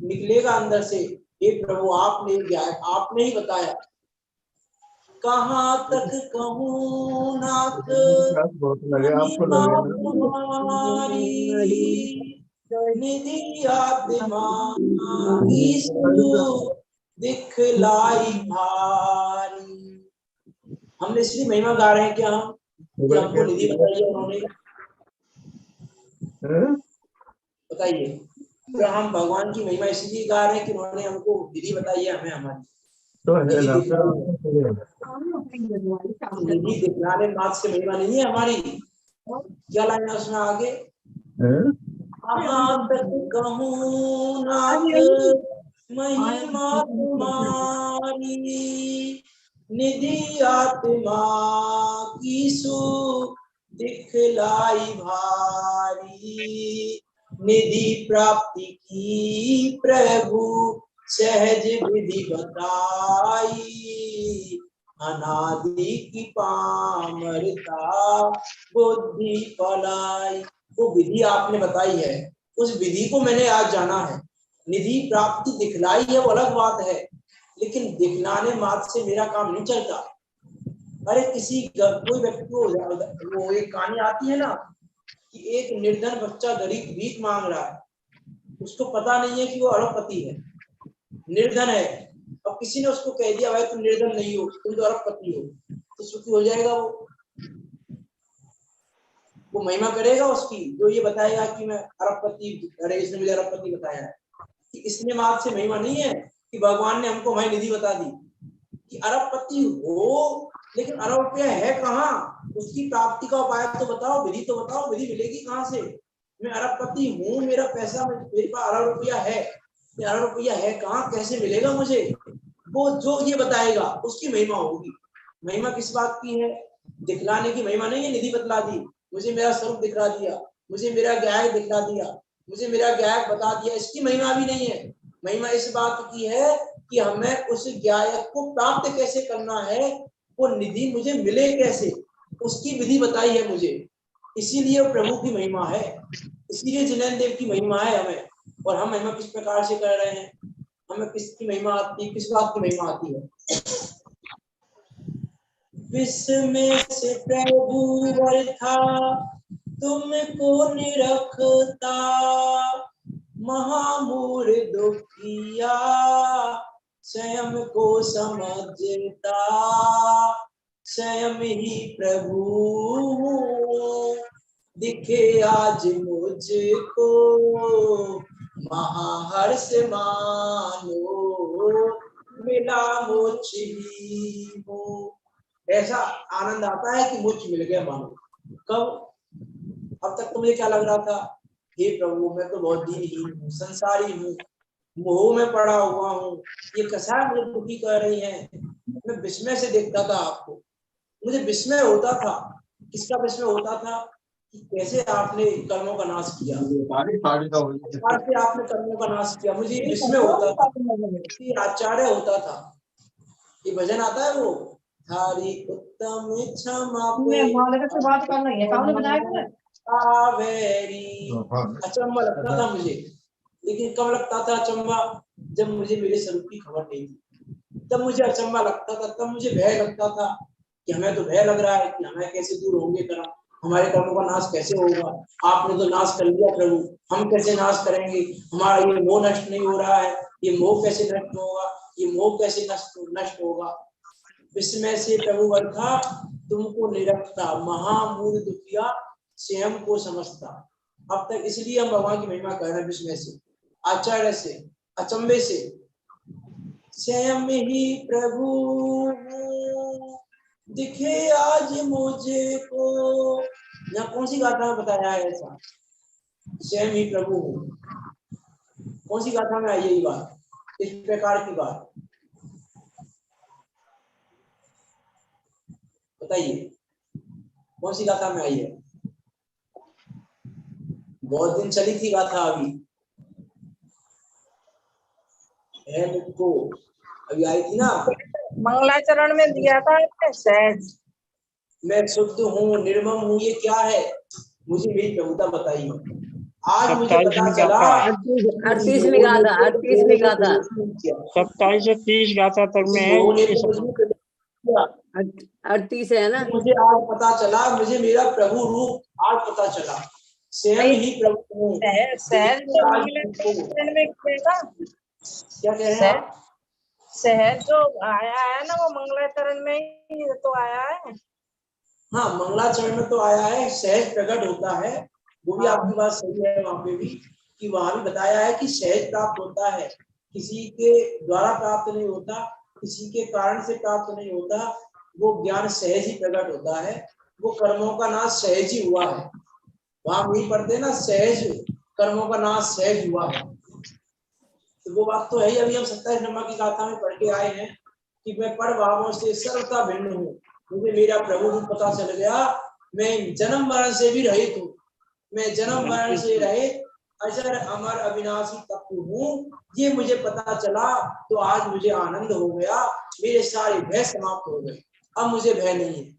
निकलेगा अंदर से, हे प्रभु आपने ही बताया। कहाँ तक कहूँ नाथ महिमा तुम्हारी, निधि आत्मा दिखलाई भारी। हमने इसलिए महिमा गा रहे हैं क्या हम, हमको निधि बताइए उन्होंने, बताइए। तो हम भगवान की महिमा इसलिए गा रहे हैं कि उन्होंने हमको विधि बताई है, हमें हमारी निधि दिखलाने मात्र से महिमा नहीं है हमारी। क्या लाइन है उसमें आगे, कहाँ तक कहूँ नाथ महिमा तुम्हारी, निधि आत्मा की सु दिखलाई भारी। निधि प्राप्ति की प्रभु सहज विधि बताई, अनादि की पामरता बुद्धि पलाई। वो विधि आपने बताई है, उस विधि को मैंने आज जाना है। निधि प्राप्ति दिखलाई है वो अलग बात है, लेकिन दिखलाने मात्र से मेरा काम नहीं चलता। अरे कोई व्यक्ति को वो एक कहानी आती है ना कि एक निर्धन बच्चा गरीब भीख मांग रहा है, उसको पता नहीं है कि वो अरबपति है, निर्धन है। अब किसी ने उसको कह दिया भाई तुम निर्धन नहीं हो, तुम तो अरबपति हो, तो सुखी हो जाएगा वो महिमा करेगा उसकी, जो ये बताएगा कि मैं अरबपति, अरे इसने मुझे अरबपति बताया है। कि इसने मात्र से महिमा नहीं है कि भगवान ने हमको हमारी निधि बता दी कि अरबपति हो, लेकिन अरब रुपया है कहाँ, उसकी प्राप्ति का उपाय तो बताओ, विधि तो बताओ, विधि मिलेगी कहाँ से। मैं अरबपति हूँ, मेरा पैसा, मेरे पास अरब रुपया है, अरब रुपया है कहाँ, कैसे मिलेगा मुझे, वो जो ये बताएगा उसकी महिमा होगी। महिमा किस बात की है, दिखलाने की महिमा नहीं है। निधि बतला दी, मुझे मेरा स्वरूप दिखला दिया, मुझे मेरा गायक दिखला दिया, मुझे मेरा गायक बता दिया, इसकी महिमा भी नहीं है। महिमा इस बात की है कि हमें उस गायक को प्राप्त कैसे करना है, वो निधि मुझे मिले कैसे, उसकी विधि बताई है मुझे। इसीलिए प्रभु की महिमा है, इसीलिए जिनेन्द्र देव की महिमा है हमें। और हम महिमा किस प्रकार से कर रहे हैं, हमें किसकी महिमा आती है, किस बात की महिमा आती है। विश्व में से प्रभु वर था तुमको निरखता, महामूर दुखिया स्वयं को समझता, स्वयं ही प्रभु दिखे आज मुझको, महाहर्ष मानो मिला मोक्ष ही हो। ऐसा आनंद आता है कि मोक्ष मिल गया मानो। कब? अब तक तो मुझे क्या लग रहा था, हे प्रभु मैं तो बहुत दीनहीन हूँ, संसारी हूँ, मोह में पड़ा हुआ हूँ, ये कसाय मुझे दुखी कर रही है। मैं विस्मय से देखता था आपको, मुझे विस्मय होता था। किसका विस्मय होता था कि कैसे आपने कर्मों का नाश किया, कैसे आपने कर्मों का नाश किया, मुझे विस्मय होता था, आश्चर्य होता था। ये भजन आता है वो, थारी उत्तम क्षमा पे से बात करना है, काम बनाया अचंबा लगता था मुझे। लेकिन कब लगता था अचंबा? जब मुझे मेरे स्वरूप की खबर नहीं थी, तब मुझे अचंबा लगता था, तब मुझे भय लगता था कि हमें तो भय लग रहा है कि हमें कैसे दूर होंगे कर्म, हमारे कर्मों का नाश कैसे होगा। आपने तो नाश कर लिया प्रभु, हम कैसे नाश करेंगे, हमारा ये मोह नष्ट नहीं हो रहा है, ये मोह कैसे नष्ट होगा, ये मोह कैसे नष्ट होगा। विस्मय से प्रभु वर था तुमको निरखता, महामूल दुखिया स्वयं को समझता। अब तक इसलिए हम भगवान की महिमा कर रहे हैं, विस्मय से, आश्चर्य से, अचंबे से। स्वयं ही प्रभु दिखे आज मुझे को, यहाँ कौन सी गाथा में बताया है ऐसा? स्वयं ही प्रभु हूँ, कौन सी गाथा में आई यही बात, इस प्रकार की बात बताइए, कौन सी गाथा में आई है? बहुत दिन चली थी गाथा, अभी है मुझको, अभी आई थी ना, मंगलाचरण में दिया था सहज। मैं शुद्ध हूँ, निर्मम हूँ, ये क्या है? मुझे मेरी प्रभुता बताई। आज मुझे पता चला 38वीं गाथा 38वीं गाथा 27 से 30 गाथा तक में है। 38 है ना। मुझे आज पता चला, मुझे मेरा प्रभु रूप आज पता चला, स्वयं ही प्रभु हूँ। सहज जो मंगलाचरण में किया, क्या कह रहे हैं आप? सहज जो आया है ना वो मंगलाचरण में ही तो आया है। हाँ, मंगलाचरण में तो आया है, सहज प्रकट होता है, वो भी आपकी बात सही है। वहां पे भी कि वहां भी बताया है कि सहज प्राप्त होता है, किसी के द्वारा प्राप्त नहीं होता, किसी के कारण से प्राप्त नहीं होता, वो ज्ञान सहज ही प्रकट होता है, वो कर्मों का नाश सहज ही हुआ है। वहां भी पढ़ते ना, सहज कर्मों का नाश सहज हुआ है, तो वो बात तो है ही। अभी हम 27 नंबर की गाथा में पढ़ के आए हैं कि मैं पर भावों से सर्वथा भिन्न हूँ, मुझे मेरा प्रभु रूप पता चल गया, मैं जन्म मरण से भी रहित हूँ, मैं जन्म मरण से रहित अजर अमर अविनाशी तत्व हूँ, ये मुझे पता चला। तो आज मुझे आनंद हो गया, मेरे सारे भय समाप्त हो गए, अब मुझे भय नहीं है।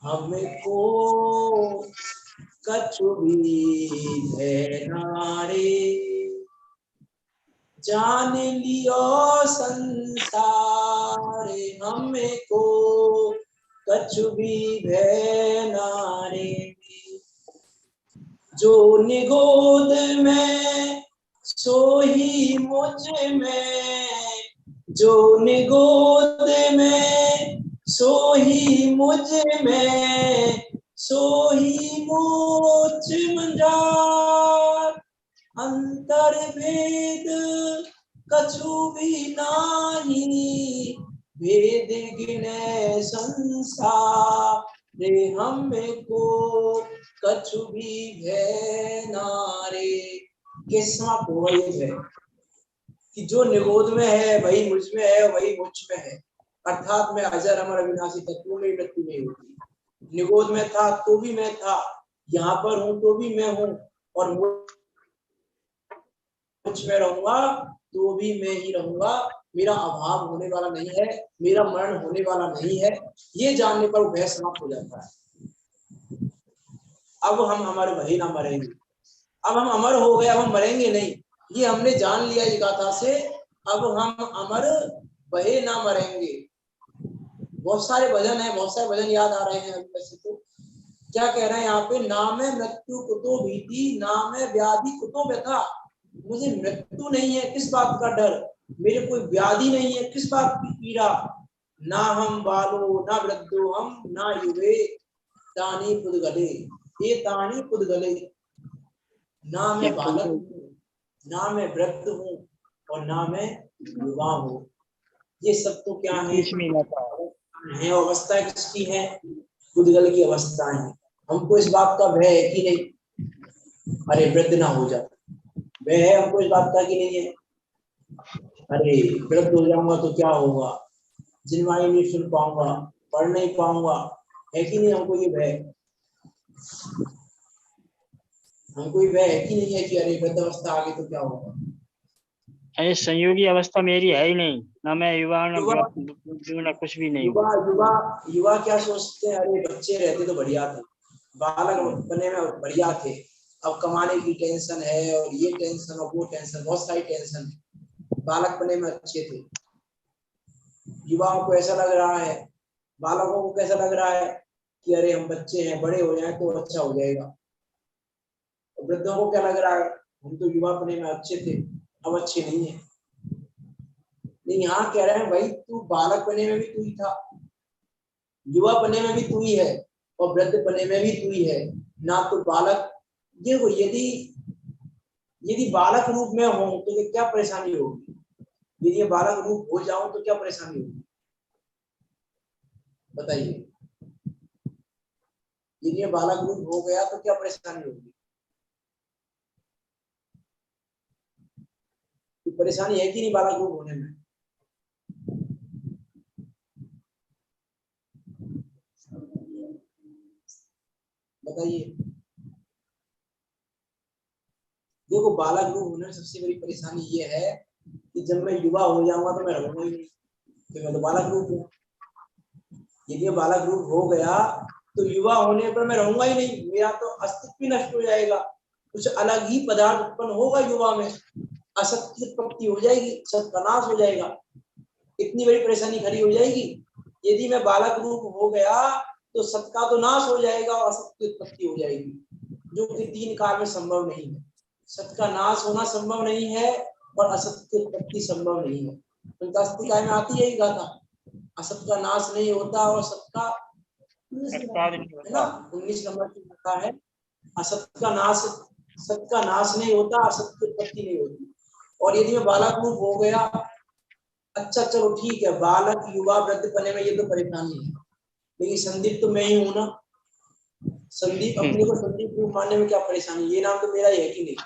हमको कछु भी भय नारे, जान लियो संसारे, हमको कछु भी भय नारे। जो निगोद में सो ही मुझ में, जो निगोद में सो ही मुझ में, सो ही मोच मंजार। अंतर भेद कछु भी नाही, भेद गिने संसार रे, हमको कछु भी भय नारे। किस्मा को ये है कि जो निगोद में है वही मुझ में है, वही मुझ में है, अर्थात मैं अजर अमर अविनाशी तत्वों में मृत्यु नहीं होती। निगोद में था तो भी मैं था, यहाँ पर हूँ तो भी मैं हूँ, और मुझ में रहूंगा तो भी मैं ही रहूंगा, मेरा अभाव होने वाला नहीं है, मेरा मरण होने वाला नहीं है, ये जानने पर वो भय समाप्त हो जाता है। अब हम अमर वही ना मरेंगे, अब हम अमर हो गए, अब हम मरेंगे नहीं, ये हमने जान लिया इस गाथा से। अब हम अमर वही ना मरेंगे। बहुत सारे भजन है, बहुत सारे भजन याद आ रहे हैं अभी वैसे तो। क्या कह रहे हैं यहाँ पे, नाम है मृत्यु कुतो भीति, नाम है व्याधि कुतो व्यथा। मुझे मृत्यु नहीं है, किस बात का डर, मेरे कोई व्याधि नहीं है, किस बात की पीड़ा। ना हम बालो ना वृद्धो हम, ना युवे तानी पुदगले, ये तानी पुदगले। ना मैं बालक हूँ, ना मैं वृद्ध हूँ, और ना मैं युवा हूँ। ये सब तो क्या है, अवस्था किसकी है, पुदगल की अवस्था है। हमको इस बात का भय है कि नहीं, अरे वृद्ध ना हो जाए, भय है हमको इस बात का कि नहीं है, अरे वृद्ध हो जाऊंगा तो क्या होगा, जिनवाणी नहीं सुन पाऊंगा, पढ़ नहीं पाऊंगा, है कि नहीं हमको ये भय, हमको ये भय है कि नहीं है कि अरे वृद्ध अवस्था आ गई तो क्या होगा। अरे संयोगी अवस्था मेरी है ही नहीं, ना मैं युवा ना ना कुछ भी नहीं। युवा युवा युवा क्या सोचते हैं, अरे बच्चे रहते तो बढ़िया थे, बालक बने में बढ़िया थे, अब कमाने की टेंशन है और ये टेंशन और वो टेंशन, बहुत सारी टेंशन है, बालक बने में अच्छे थे। युवाओं को ऐसा लग रहा है, बालकों को कैसा लग रहा है कि अरे हम बच्चे हैं, बड़े हो जाए तो अच्छा हो जाएगा। वृद्धों को क्या लग रहा है, हम तो युवा बने में अच्छे थे, अब अच्छे नहीं है। नहीं, यहाँ कह रहे हैं भाई तू बालक बने में भी तू ही था, युवा बने में भी तू ही है, और वृद्ध बने में भी तू ही है। ना तो बालक, देखो यदि यदि बालक रूप में हो तो ये क्या परेशानी होगी, यदि ये बालक रूप हो जाऊं तो क्या परेशानी होगी, बताइए। यदि ये बालक रूप हो गया तो क्या परेशानी होगी, तो परेशानी है कि नहीं बालक रूप होने में। बताइए, देखो बालक रूप होने में सबसे बड़ी परेशानी ये है कि जब मैं युवा हो जाऊंगा तो मैं रहूंगा ही नहीं, तो मैं तो बालक रूप हूँ। यदि बालक रूप हो गया तो युवा होने पर मैं रहूंगा ही नहीं, मेरा तो अस्तित्व ही नष्ट हो जाएगा, कुछ अलग ही पदार्थ उत्पन्न होगा युवा में, असत की उत्पत्ति हो जाएगी, सत का नाश हो जाएगा, इतनी बड़ी परेशानी खड़ी हो जाएगी। यदि मैं बालक रूप हो गया तो सत का तो नाश हो जाएगा और असत की उत्पत्ति हो जाएगी, जो कि 3 काल में संभव नहीं है। सत का नाश होना संभव नहीं है और असत की उत्पत्ति संभव नहीं है। पंचास्तिकाय में आती है गाथा, असत का नाश नहीं होता और सत का है ना, 19 नंबर की गाथा है, असत का नाश, सत का नाश नहीं होता, असत की उत्पत्ति नहीं होती। और यदि मैं बालक रूप हो गया, अच्छा चलो ठीक है, बालक युवा वृद्ध बने में ये तो परेशानी है, लेकिन संदीप तो मैं ही हूं ना, संदीप अपने को संदीप रूप मानने में क्या परेशानी, ये नाम तो मेरा ही है कि नहीं।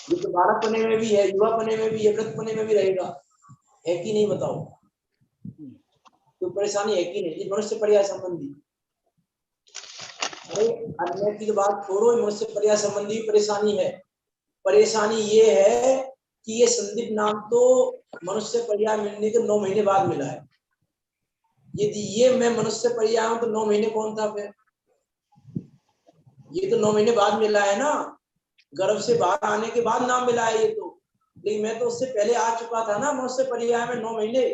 ये तो बालक बने में भी है, युवा बने में भी है, वृद्ध बने में भी रहेगा, है कि नहीं बताओ, तो परेशानी है कि नहीं, मनुष्य पर्याय संबंधी। अरे अन्य की बात छोड़ो, मनुष्य पर्याय संबंधी परेशानी है। परेशानी ये है कि ये संदीप नाम तो मनुष्य पर्याय मिलने के 9 महीने बाद मिला है। यदि ये मैं मनुष्य पर्याय हूं तो 9 महीने कौन था फिर, ये तो 9 महीने बाद मिला है ना, गर्भ से बाहर आने के बाद नाम मिला है ये तो, लेकिन मैं तो उससे पहले आ चुका था ना मनुष्य पर्याय में 9 महीने,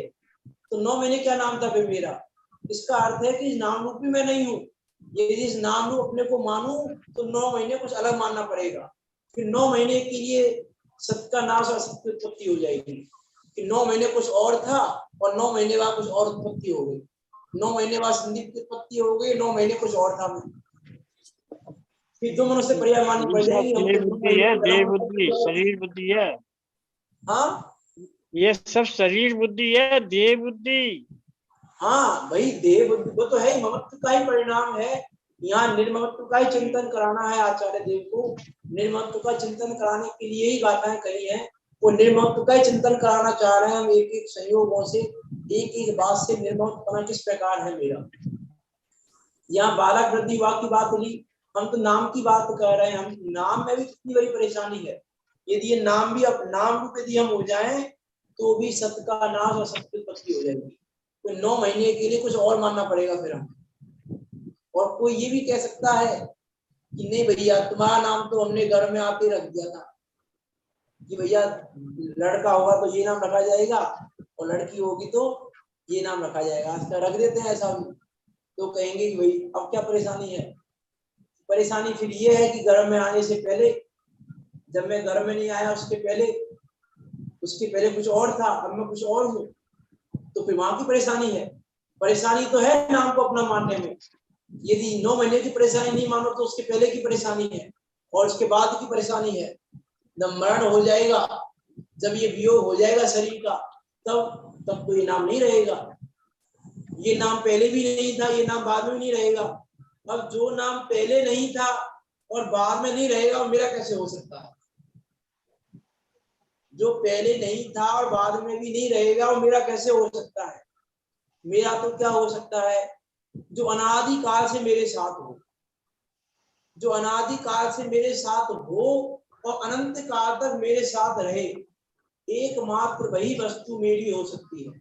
तो 9 महीने क्या नाम था फिर मेरा। इसका अर्थ है कि नाम रूप भी मैं नहीं हूँ, यदि इस नाम रूप अपने को मानूं तो 9 महीने कुछ अलग मानना पड़ेगा, फिर 9 महीने के लिए सत का नाश और सत की उत्पत्ति हो जाएगी, कि 9 महीने कुछ और था और 9 महीने बाद कुछ और उत्पत्ति हो गई, 9 महीने बाद संदीप की उत्पत्ति हो गई, 9 महीने कुछ और था, फिर 2 मनुष्य पर्याय माननी पड़ जाएगी। देह बुद्धि है, देह बुद्धि, शरीर बुद्धि है, हाँ ये सब शरीर बुद्धि है, देह बुद्धि। हाँ भाई, देह बुद्धि वो तो है ही, ममत्व का ही परिणाम है। यहाँ निर्ममत्व का ही चिंतन कराना है आचार्य देव को, निर्ममत्व का चिंतन कराने के लिए ही गाथाएं कही है, वो निर्ममत्व का ही चिंतन कराना चाह रहे हैं हम, एक एक संयोगों से, एक एक बात से निर्ममत्व किस प्रकार है मेरा। यहाँ बालक वृद्धि युवा की बात हुई, हम तो नाम की बात कर रहे हैं, हम नाम में भी कितनी बड़ी परेशानी है। यदि ये नाम भी अब नाम रूप यदि हम हो जाएं तो भी सत का नाश और सत्य उत्पत्ति हो जाएगी। तो 9 महीने के लिए कुछ और मानना पड़ेगा फिर हम। और कोई ये भी कह सकता है कि नहीं भैया तुम्हारा नाम तो हमने घर में आके रख दिया था कि भैया लड़का होगा तो ये नाम रखा जाएगा और लड़की होगी तो ये नाम रखा जाएगा, आज रख देते हैं ऐसा भी। तो कहेंगे कि भाई अब क्या परेशानी है? परेशानी फिर ये है कि घर में आने से पहले, जब मैं घर में नहीं आया उसके पहले कुछ और था, अब मैं कुछ और हूँ, तो फिर वहां की परेशानी है। परेशानी तो है नाम को अपना मानने में। यदि 9 महीने की परेशानी नहीं मानो तो उसके पहले की परेशानी है और उसके बाद की परेशानी है। जब मरण हो जाएगा, जब ये वियोग हो जाएगा शरीर का, तब तो ये नाम नहीं रहेगा। ये नाम पहले भी नहीं था, ये नाम बाद में नहीं रहेगा। अब जो नाम पहले नहीं था और बाद में नहीं रहेगा वो मेरा कैसे हो सकता है? जो पहले नहीं था और बाद में भी नहीं रहेगा वो मेरा कैसे हो सकता है? मेरा तो क्या हो सकता है? जो अनादि काल से मेरे साथ हो, जो अनादि काल से मेरे साथ हो और अनंत काल तक मेरे साथ रहे, एकमात्र वही वस्तु मेरी हो सकती है।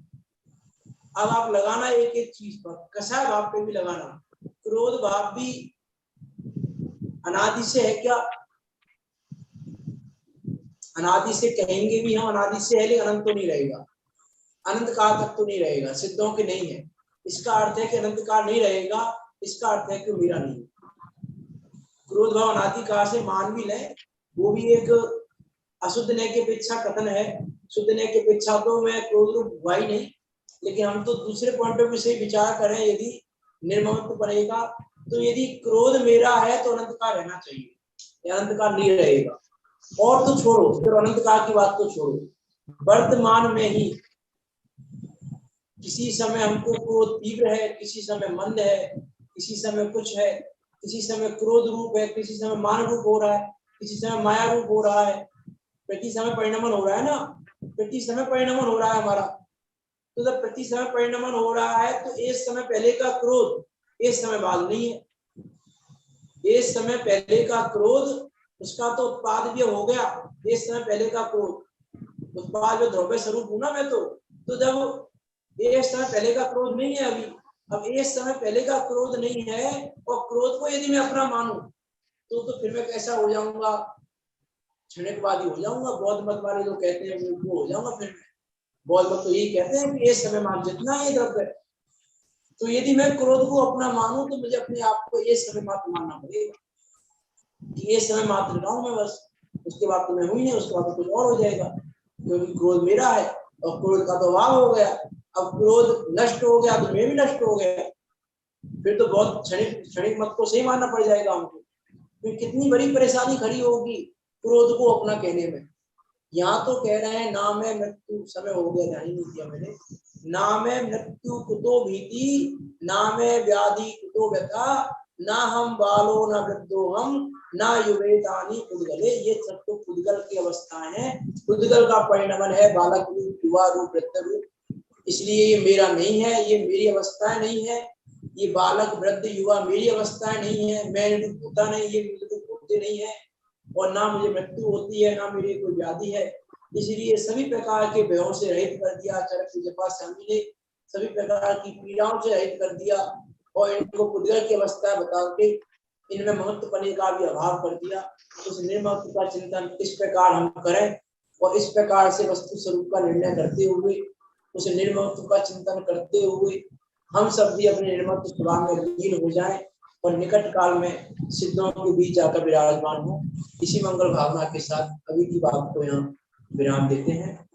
अब आप लगाना एक एक चीज पर, कषाय भाव पे भी लगाना। क्रोध भाव भी अनादि से है क्या? अनादि से कहेंगे भी हम, अनादि से है, लेकिन अनंत तो नहीं रहेगा, अनंत काल तक तो नहीं रहेगा, सिद्धों के नहीं है। इसका अर्थ है कि अनंत काल नहीं रहेगा, इसका अर्थ है कि मेरा नहीं। क्रोध भाव अनादि काल से मान भी लें, वो भी एक अशुद्ध ने की अपेक्षा कथन है। शुद्ध ने की अपेक्षा तो मैं क्रोध रूप हुआ ही नहीं, लेकिन हम तो दूसरे पॉइंट ऑफ व्यू से विचार करें, यदि निर्ममत्व बनेगा तो यदि क्रोध मेरा है तो अनंत काल रहना चाहिए, अनंत काल नहीं रहेगा। और तो छोड़ो, फिर अनंत काल की बात तो छोड़ो, वर्तमान में ही किसी समय हमको क्रोध तीव्र है, किसी समय मंद है, किसी समय कुछ है, किसी समय क्रोध रूप है, किसी समय मान रूप हो रहा है, किसी समय माया रूप हो रहा है। प्रति समय परिणमन हो रहा है ना, प्रति समय परिणमन हो रहा है हमारा। तो जब प्रति समय परिणमन हो रहा है तो एक समय पहले का क्रोध एक समय बाद नहीं है। एक समय पहले का क्रोध उसका तो उत्पाद भी हो गया, एक समय पहले का क्रोध उत्पाद जो द्रव्य स्वरूप हूं ना मैं, तो जब एक समय पहले का क्रोध नहीं है अभी, अब एक समय पहले का क्रोध नहीं है और क्रोध को यदि मैं अपना मानूं तो फिर मैं कैसा हो जाऊंगा? क्षणिकवादी हो जाऊंगा। बौद्ध मत वाले जो कहते हैं वो हो जाऊंगा। फिर बौद्ध मत तो यही कहते हैं कि एक समय मान जितना है द्रव्य। तो यदि मैं क्रोध को अपना मानूं तो मुझे अपने आप को एक समय मात्र मानना पड़ेगा कि एक समय मात्र का हूं मैं, बस। उसके बाद तो मैं हुई नहीं, उसके बाद तो कुछ और हो जाएगा, क्योंकि क्रोध मेरा है और क्रोध का तो अभाव हो गया। अब क्रोध नष्ट हो गया तो मैं भी नष्ट हो गया, फिर तो बहुत क्षणिक मत को सही मानना पड़ जाएगा हमको। फिर कितनी बड़ी परेशानी खड़ी होगी क्रोध को अपना कहने में। यहाँ तो कह रहे हैं नाम है मृत्यु, समय हो गया, ध्यान नहीं दिया मैंने। नाम है मृत्यु कुतो भीति, नाम है व्याधि कुतो व्यथा, ना हम बालो न वृद्धो हम, ना युवेतानी उद्गले। ये सब तो उद्गल की अवस्थाएं हैं। उद्गल का परिणमन है बालक रूप, युवा रूप, वृद्ध रूप। इसलिए ये मेरा नहीं है, ये मेरी अवस्थाएं नहीं है। ये बालक, वृद्ध, युवा मेरी अवस्थाएं नहीं है। मैं रूप होता नहीं, ये रूप होते नहीं है, और ना मुझे मृत्यु होती है, ना मेरी कोई व्याधि है। इसलिए सभी प्रकार के भयों से रहित कर दिया चरक जपा स्वामी ने, सभी प्रकार की पीड़ाओं से रहित कर दिया और इनको उद्गल की अवस्था बता के इनमें महत्व पने का भी अभाव कर दिया। उस निर्मत्व का चिंतन इस प्रकार हम करें और इस प्रकार से वस्तु स्वरूप का निर्णय करते हुए, उस निर्मत्व का चिंतन करते हुए हम सब भी अपने निर्मत्व स्वभाव में लीन हो जाएं और निकट काल में सिद्धों के बीच जाकर विराजमान हो। इसी मंगल भावना के साथ अभी की बात को यहाँ विराम देते हैं।